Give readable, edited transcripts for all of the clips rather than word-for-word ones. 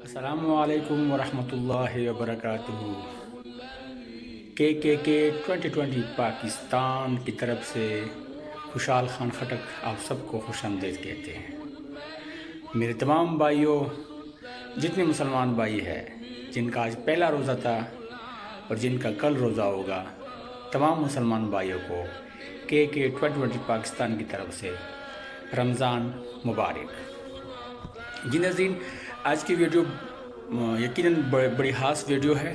السلام علیکم ورحمۃ اللہ وبرکاتہ۔ کے 2020 پاکستان کی طرف سے خوشحال خان خٹک آپ سب کو خوش آمدید کہتے ہیں۔ میرے تمام بھائیوں، جتنے مسلمان بھائی ہیں جن کا آج پہلا روزہ تھا اور جن کا کل روزہ ہوگا، تمام مسلمان بھائیوں کو کے 2020 پاکستان کی طرف سے رمضان مبارک۔ جی ناظرین، آج کی ویڈیو یقیناً بڑی خاص ویڈیو ہے،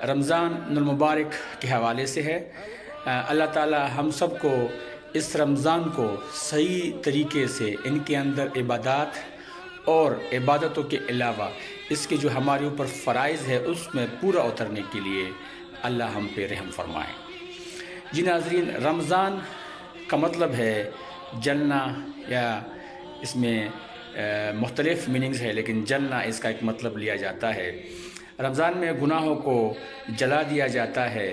رمضان المبارک کے حوالے سے ہے۔ اللہ تعالی ہم سب کو اس رمضان کو صحیح طریقے سے ان کے اندر عبادات اور عبادتوں کے علاوہ اس کے جو ہمارے اوپر فرائض ہے اس میں پورا اترنے کے لیے اللہ ہم پہ رحم فرمائے۔ جی ناظرین، رمضان کا مطلب ہے جلنا، یا اس میں مختلف میننگز ہے، لیکن جلنا اس کا ایک مطلب لیا جاتا ہے۔ رمضان میں گناہوں کو جلا دیا جاتا ہے،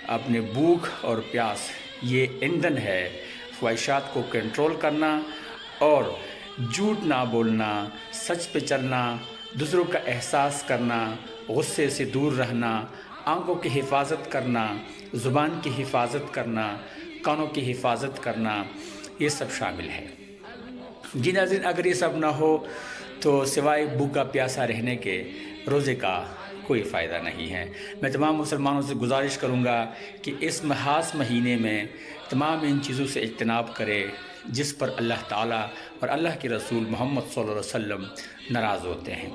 اپنے بھوک اور پیاس یہ ایندھن ہے، خواہشات کو کنٹرول کرنا اور جھوٹ نہ بولنا، سچ پہ چلنا، دوسروں کا احساس کرنا، غصے سے دور رہنا، آنکھوں کی حفاظت کرنا، زبان کی حفاظت کرنا، کانوں کی حفاظت کرنا، یہ سب شامل ہے۔ جی ناظرین، اگر یہ سب نہ ہو تو سوائے بھوکا پیاسا رہنے کے روزے کا کوئی فائدہ نہیں ہے۔ میں تمام مسلمانوں سے گزارش کروں گا کہ اس خاص مہینے میں تمام ان چیزوں سے اجتناب کرے جس پر اللہ تعالیٰ اور اللہ کے رسول محمد صلی اللہ علیہ وسلم ناراض ہوتے ہیں۔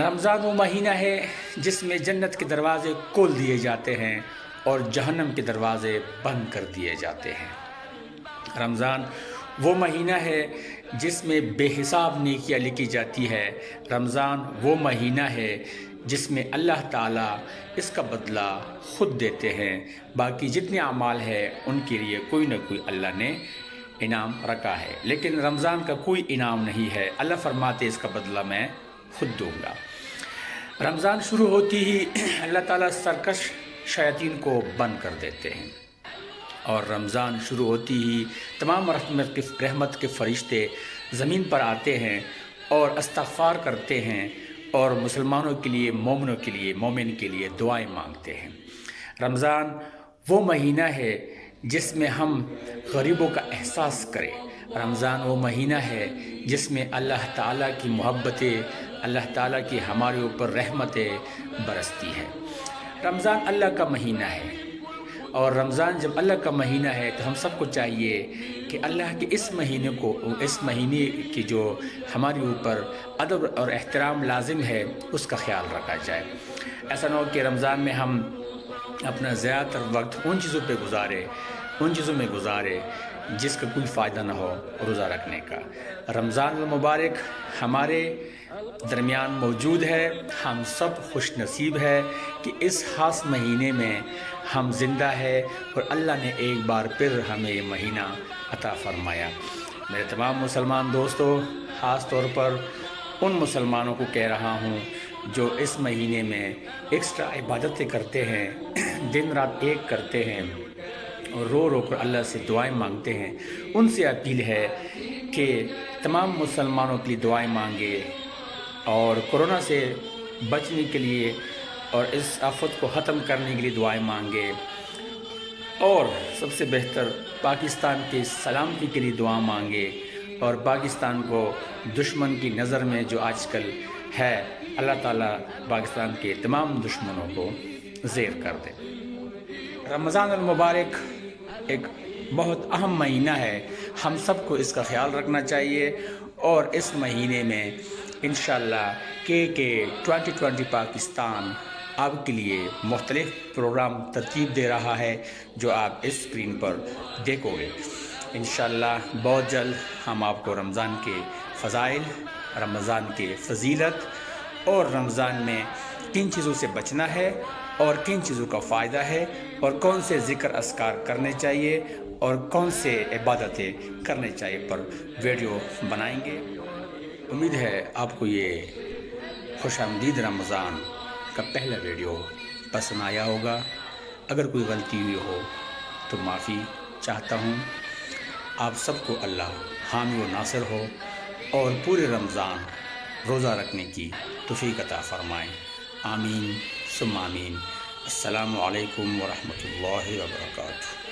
رمضان وہ مہینہ ہے جس میں جنت کے دروازے کھول دیے جاتے ہیں اور جہنم کے دروازے بند کر دیے جاتے ہیں۔ رمضان وہ مہینہ ہے جس میں بے حساب نیکیاں لکھی جاتی ہے۔ رمضان وہ مہینہ ہے جس میں اللہ تعالیٰ اس کا بدلہ خود دیتے ہیں، باقی جتنے اعمال ہیں ان کے لیے کوئی نہ کوئی اللہ نے انعام رکھا ہے، لیکن رمضان کا کوئی انعام نہیں ہے۔ اللہ فرماتے اس کا بدلہ میں خود دوں گا۔ رمضان شروع ہوتی ہی اللہ تعالیٰ سرکش شیاطین کو بند کر دیتے ہیں، اور رمضان شروع ہوتی ہی تمام رحمت کے فرشتے زمین پر آتے ہیں اور استغفار کرتے ہیں اور مسلمانوں کے لیے، مومنوں کے لیے، مومن کے لیے دعائیں مانگتے ہیں۔ رمضان وہ مہینہ ہے جس میں ہم غریبوں کا احساس کریں۔ رمضان وہ مہینہ ہے جس میں اللہ تعالیٰ کی محبتیں، اللہ تعالیٰ کی ہمارے اوپر رحمتیں برستی ہیں۔ رمضان اللہ کا مہینہ ہے، اور رمضان جب اللہ کا مہینہ ہے تو ہم سب کو چاہیے کہ اللہ کے اس مہینے کی جو ہمارے اوپر ادب اور احترام لازم ہے اس کا خیال رکھا جائے۔ ایسا نہ ہو کہ رمضان میں ہم اپنا زیادہ تر وقت ان چیزوں میں گزارے جس کا کوئی فائدہ نہ ہو روزہ رکھنے کا۔ رمضان المبارک ہمارے درمیان موجود ہے، ہم سب خوش نصیب ہے کہ اس خاص مہینے میں ہم زندہ ہے اور اللہ نے ایک بار پھر ہمیں یہ مہینہ عطا فرمایا۔ میرے تمام مسلمان دوستوں، خاص طور پر ان مسلمانوں کو کہہ رہا ہوں جو اس مہینے میں ایکسٹرا عبادتیں کرتے ہیں، دن رات ایک کرتے ہیں اور رو رو کر اللہ سے دعائیں مانگتے ہیں، ان سے اپیل ہے کہ تمام مسلمانوں کے لیے دعائیں مانگے اور کورونا سے بچنے کے لیے اور اس آفت کو ختم کرنے کے لیے دعائیں مانگے، اور سب سے بہتر پاکستان کی سلامتی کے لیے دعا مانگے، اور پاکستان کو دشمن کی نظر میں جو آج کل ہے، اللہ تعالیٰ پاکستان کے تمام دشمنوں کو زیر کر دے۔ رمضان المبارک ایک بہت اہم مہینہ ہے، ہم سب کو اس کا خیال رکھنا چاہیے، اور اس مہینے میں انشاءاللہ کے 2020 پاکستان آپ کے لیے مختلف پروگرام ترتیب دے رہا ہے جو آپ اس اسکرین پر دیکھو گے۔ انشاءاللہ بہت جلد ہم آپ کو رمضان کے فضائل، رمضان کے فضیلت اور رمضان میں کن چیزوں سے بچنا ہے اور کن چیزوں کا فائدہ ہے اور کون سے ذکر اذکار کرنے چاہیے اور کون سے عبادتیں کرنے چاہیے پر ویڈیو بنائیں گے۔ امید ہے آپ کو یہ خوش آمدید رمضان کا پہلا ویڈیو پسند آیا ہوگا۔ اگر کوئی غلطی ہوئی ہو تو معافی چاہتا ہوں۔ آپ سب کو اللہ حامی و ناصر ہو اور پورے رمضان روزہ رکھنے کی توفیق عطا فرمائیں، آمین ثم آمین۔ السلام علیکم ورحمۃ اللہ وبرکاتہ۔